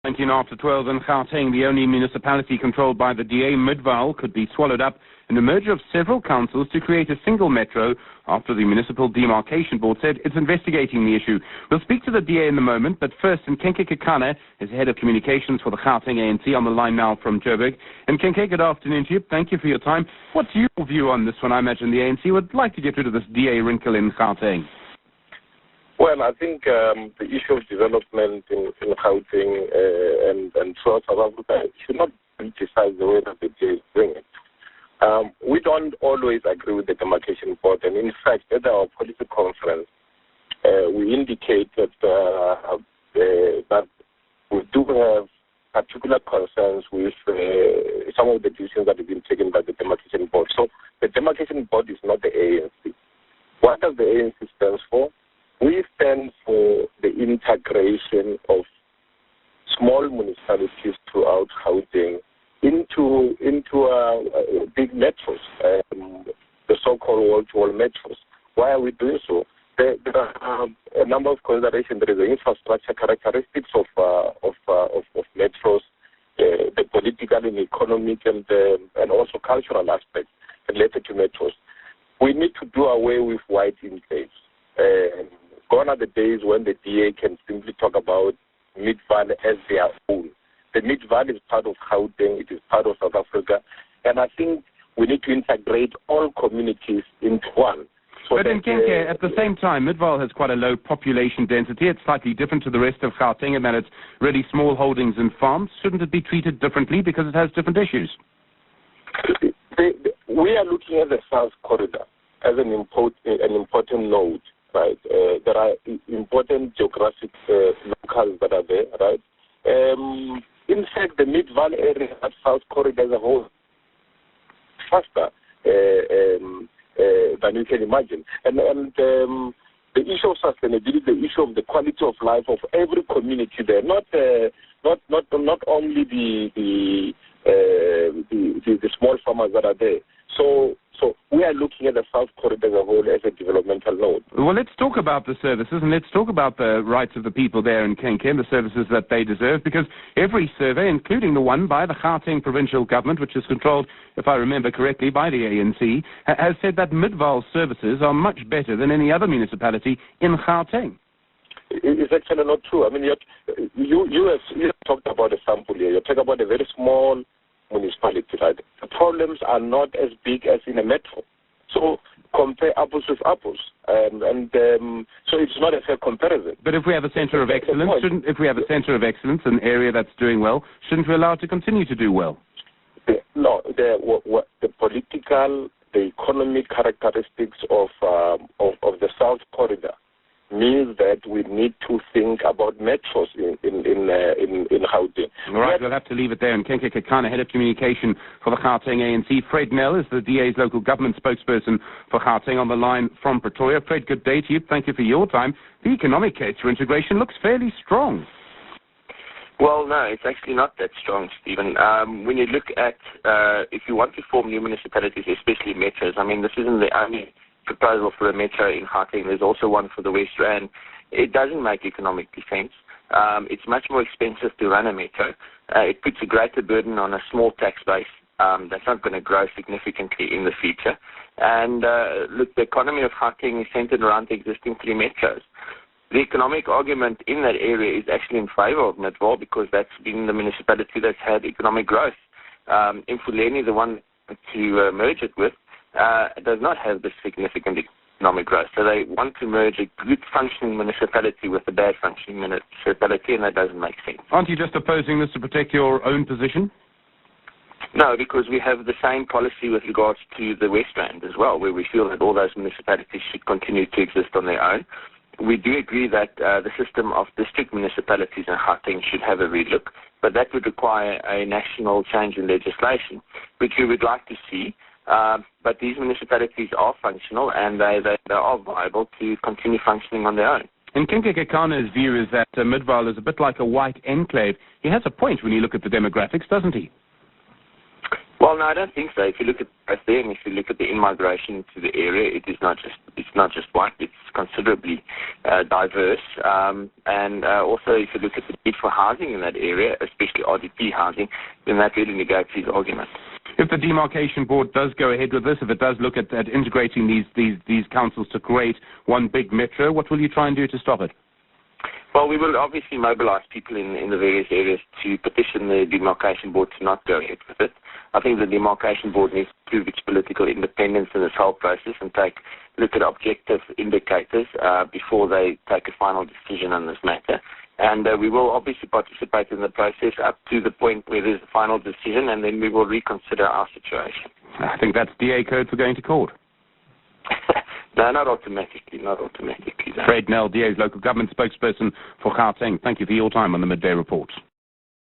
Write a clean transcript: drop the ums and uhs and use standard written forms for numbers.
19 after 12 in Gauteng, the only municipality controlled by the DA Midvaal could be swallowed up in a merger of several councils to create a single metro after the Municipal Demarcation Board said it's investigating the issue. We'll speak to the DA in a moment, but first, Nkenke Kekana is head of communications for the Gauteng ANC on the line now from Joburg. And Nkenke, good afternoon to you. Thank you for your time. What's your view on this one? I imagine the ANC would like to get rid of this DA wrinkle in Gauteng. Well, I think the issue of development in Gauteng and throughout South Africa should not criticize the way that the DA is doing it. We don't always agree with the Demarcation Board, and in fact, at our policy conference, we indicated that we do have particular concerns with some of the decisions that have been taken by the Demarcation Board. So the Demarcation Board is not the ANC. What does the ANC stand for? We stand for the integration of small municipalities throughout Gauteng into big metros, the so-called wall-to-wall metros. Why are we doing so? There are a number of considerations. There is the infrastructure characteristics of metros, the political and economic and also cultural aspects related to metros. We need to do away with white enclaves. Gone are the days when the DA can simply talk about Midvaal as their own. The Midvaal is part of Gauteng, it is part of South Africa, and I think we need to integrate all communities into one. So but in Nkenke, at the same time, Midvaal has quite a low population density. It's slightly different to the rest of Gauteng in that it's really small holdings and farms. Shouldn't it be treated differently because it has different issues? We are looking at the South Corridor as an important node. Right. There are important geographic locales that are there, right? In fact, the Midvaal area at South Corridor as a whole faster than you can imagine. And the issue of sustainability, the issue of the quality of life of every community there, not only the small farmers that are there. So we are looking at the South Corridor as a whole as a developmental node. Well, let's talk about the services and let's talk about the rights of the people there in Nkenke and the services that they deserve, because every survey, including the one by the Gauteng provincial government, which is controlled, if I remember correctly, by the ANC, has said that Midvaal services are much better than any other municipality in Gauteng. It's actually not true. I mean, you have talked about a sample here. You're talking about a very small municipality, right? The problems are not as big as in a metro. So compare apples with apples, so it's not a fair comparison. But if we have a centre of excellence, an area that's doing well, shouldn't we allow it to continue to do well? No, the political, the economic characteristics of the South Corridor means that we need to think about metros in Gauteng. All right, we'll have to leave it there. And Nkenke Kekana, head of communication for the Gauteng ANC. Fred Nell is the DA's local government spokesperson for Gauteng on the line from Pretoria. Fred, good day to you. Thank you for your time. The economic case for integration looks fairly strong. Well, no, it's actually not that strong, Stephen. When you look at, if you want to form new municipalities, especially metros, I mean, this isn't the only proposal for a metro in Gauteng. There's also one for the West Rand. It doesn't make economic sense. It's much more expensive to run a metro. It puts a greater burden on a small tax base that's not going to grow significantly in the future. And look, the economy of Gauteng is centered around the existing three metros. The economic argument in that area is actually in favor of Midvaal because that's been the municipality that's had economic growth. Mfuleni, the one to merge it with, does not have this significant economic growth. So they want to merge a good functioning municipality with a bad functioning municipality, and that doesn't make sense. Aren't you just opposing this to protect your own position? No, because we have the same policy with regards to the West Rand as well, where we feel that all those municipalities should continue to exist on their own. We do agree that the system of district municipalities in Gauteng should have a relook, but that would require a national change in legislation, which we would like to see. But these municipalities are functional and they are viable to continue functioning on their own. And Nkenke Kekana's view is that Midvaal is a bit like a white enclave. He has a point when you look at the demographics, doesn't he? Well, no, I don't think so. If you look at both there, and if you look at the in-migration to the area, it's not just white. It's considerably diverse. And also, if you look at the need for housing in that area, especially RDP housing, then that really negates his argument. If the Demarcation Board does go ahead with this, if it does look at integrating these councils to create one big metro, what will you try and do to stop it? Well, we will obviously mobilize people in the various areas to petition the Demarcation Board to not go ahead with it. I think the Demarcation Board needs to prove its political independence in this whole process and look at objective indicators before they take a final decision on this matter. And we will obviously participate in the process up to the point where there's a final decision, and then we will reconsider our situation. I think that's DA code for going to court. No, not automatically. No. Fred Nell, DA's local government spokesperson for Gauteng. Thank you for your time on the Midday Report.